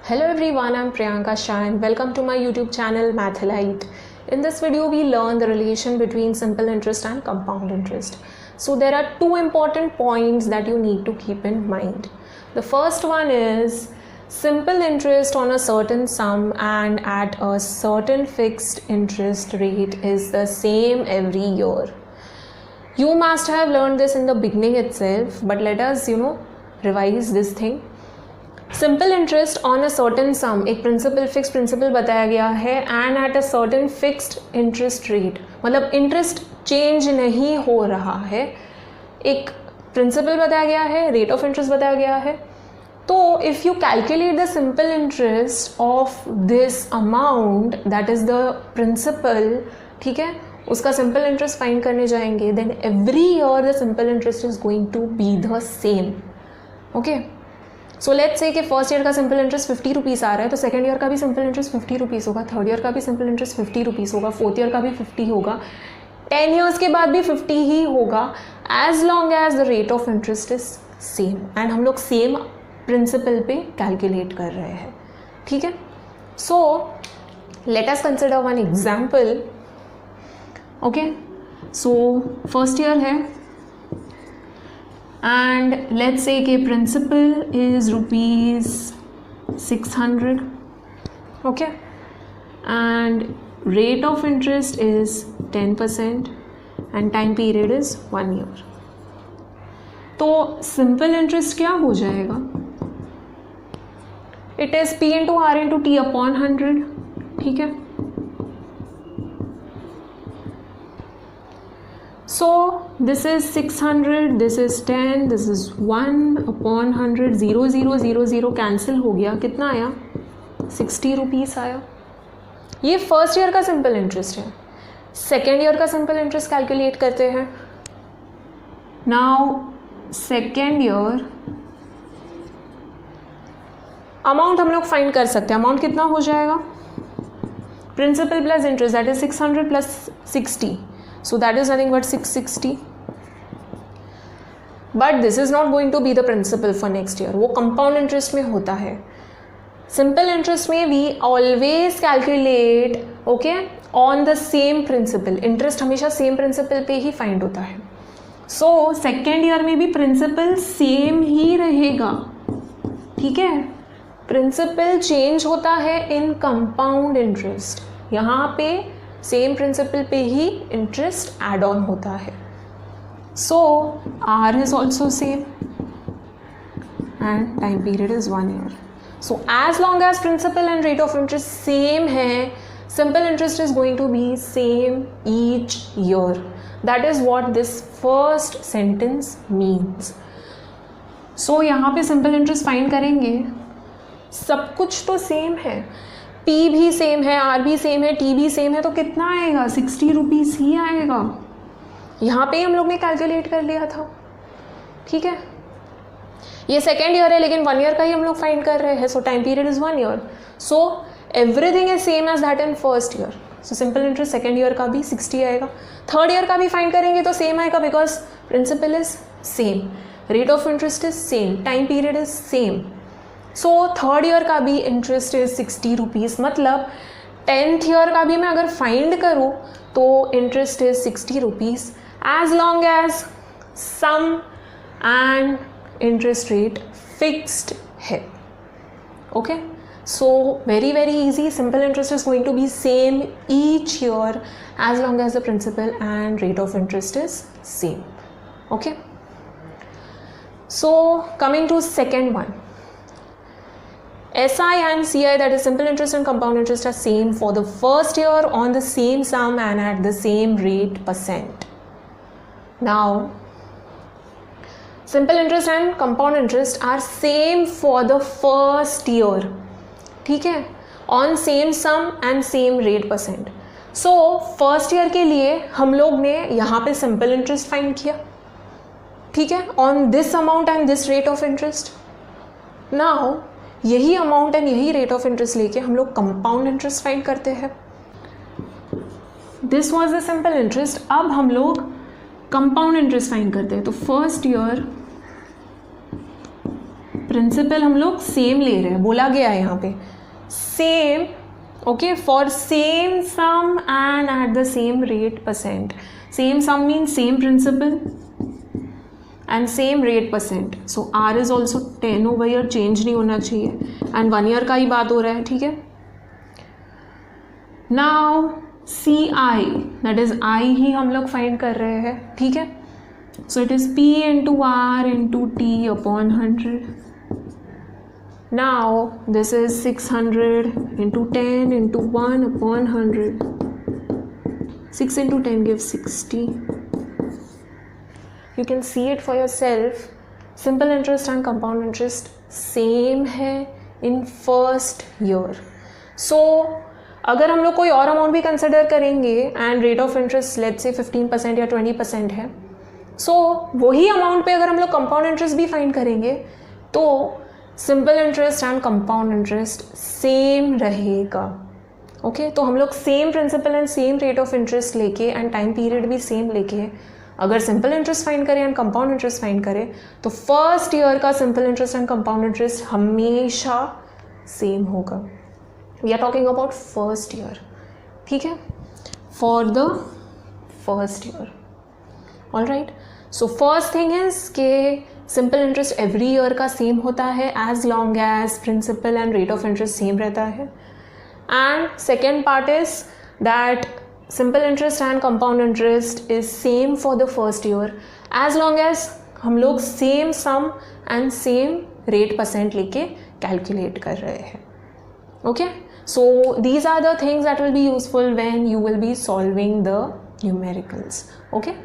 Hello everyone, I'm Priyanka Shah and welcome to my YouTube channel Mathalite. In this video we learn the relation between simple interest and compound interest. So there are two important points that you need to keep in mind. The first one is simple interest on a certain sum and at a certain fixed interest rate is the same every year. You must have learned this in the beginning itself, but let us revise this thing. Simple interest on a certain सम, एक principal fix principal बताया गया है and at a certain fixed interest rate, मतलब interest change नहीं हो रहा है, एक प्रिंसिपल बताया गया है, रेट ऑफ इंटरेस्ट बताया गया है. तो if you calculate the simple interest of this amount that is the principal, ठीक है, उसका सिंपल इंटरेस्ट फाइंड करने जाएंगे, then every year the simple interest is going to be the same. Okay, so let's say कि first year का simple interest 50 rupees आ रहा है, तो सेकंड ईयर का भी सिंपल इंटरेस्ट 50 रुपीज़ होगा, थर्ड ईयर का भी सिंपल इंटरेस्ट 50 रुपीज़ होगा, फोर्थ ईयर का भी 50 होगा, 10 ईयर्स के बाद भी 50 ही होगा, as long as the rate of interest is same. And हम लोग सेम प्रिंसिपल पे कैलकुलेट कर रहे हैं, ठीक है. So let us consider one example. Okay, so first year है and let's say कि principal is rupees 600, okay, and rate of interest is 10% and time period is 1 year. तो simple interest क्या हो जाएगा? It is P into R into T upon 100, ठीक है. So this is 600, this is 10, this is 1 upon 100, 0 0 0 0 cancel हो गया, कितना आया? 60 रुपीज़ आया. ये फर्स्ट ईयर का सिंपल इंटरेस्ट है. सेकेंड ईयर का सिंपल इंटरेस्ट कैलकुलेट करते हैं. नाउ सेकेंड ईयर अमाउंट हम लोग फाइंड कर सकते हैं. अमाउंट कितना हो जाएगा? Principal plus interest that is 600 plus 60. So that is nothing but 660. But this is not going to be the principal for next year. वो compound interest में होता है. Simple interest में we always calculate, okay, on the same principle. Interest हमेशा same principle पे ही find होता है. So second year में भी principal same ही रहेगा, ठीक है. Principal change होता है in compound interest. यहाँ पे सेम प्रिंसिपल पे ही इंटरेस्ट एड ऑन होता है. So R is also same and time period is 1 year. So as long as principal and rate of interest same है, simple interest is going to be same each year. That is what this first sentence means. So यहाँ पे simple interest find करेंगे, सब कुछ तो same है, P भी same है, R भी सेम है, T भी सेम है, तो कितना आएगा? 60 रुपीज़ ही आएगा. यहाँ पे हम लोग ने कैलकुलेट कर लिया था, ठीक है. ये सेकेंड ईयर है लेकिन 1 ईयर का ही हम लोग फाइंड कर रहे हैं. So time period is 1 year. So everything is same as that in first year. So simple interest second year का भी 60 आएगा. थर्ड ईयर का भी फाइंड करेंगे तो सेम आएगा because principal is same, rate of interest is same, time period is same. So third year का भी इंटरेस्ट इज 60 रुपीज़. मतलब 10th ईयर का भी मैं अगर फाइंड करूँ तो interest is 60 rupees as long as sum and interest rate fixed है. Okay, so very very easy. Simple interest is going to be same each year as long as the principal and rate of interest is same. Okay, so coming to second one. SI and CI, that is simple interest and compound interest, are same for the first year on the same sum and at the same rate %. Now, simple interest and compound interest are same for the first year, ठीक है, on same sum and same rate %. So first year के लिए हम लोग ने यहाँ पे simple interest find किया, ठीक है, on this amount and this rate of interest. Now यही अमाउंट एंड यही रेट ऑफ इंटरेस्ट लेके हम लोग कंपाउंड इंटरेस्ट फाइंड करते हैं. This was the simple interest. अब हम लोग कंपाउंड इंटरेस्ट फाइंड करते हैं. तो फर्स्ट ईयर प्रिंसिपल हम लोग सेम ले रहे हैं, बोला गया है यहाँ पे same, okay, for same sum and at the same rate percent. Same sum mean same principal and same rate percent. So R is also 10 over year, change नहीं होना चाहिए, एंड 1 ईयर का ही बात हो रहा है, ठीक है. Now see I, that is I ही हम लोग फाइंड कर रहे हैं, ठीक है. So it is P into R into T upon 100. Now this is 600 into 10 into 1 upon 100. 6 into 10 gives 60. You can see it for yourself. Simple interest and compound interest same है in first year. So अगर हम लोग कोई और amount भी consider करेंगे and rate of interest let's say 15% या 20% है, सो वही अमाउंट पे अगर हम लोग कंपाउंड इंटरेस्ट भी फाइंड करेंगे तो simple interest and compound interest same रहेगा. ओके, तो हम लोग same principal and same rate of interest लेके एंड टाइम पीरियड भी सेम लेके अगर सिंपल इंटरेस्ट फाइंड करें एंड कंपाउंड इंटरेस्ट फाइंड करें तो फर्स्ट ईयर का simple interest and compound interest हमेशा सेम होगा. We are talking about first year, ठीक है, for the first year. All right, so first thing is के simple interest every year का same होता है as long as principal and rate of interest same रहता है. And second part is that simple interest and compound interest is same for the first year as long as हम लोग same sum and same rate percent लेके calculate कर रहे हैं. Okay, so these are the things that will be useful when you will be solving the numericals. Okay.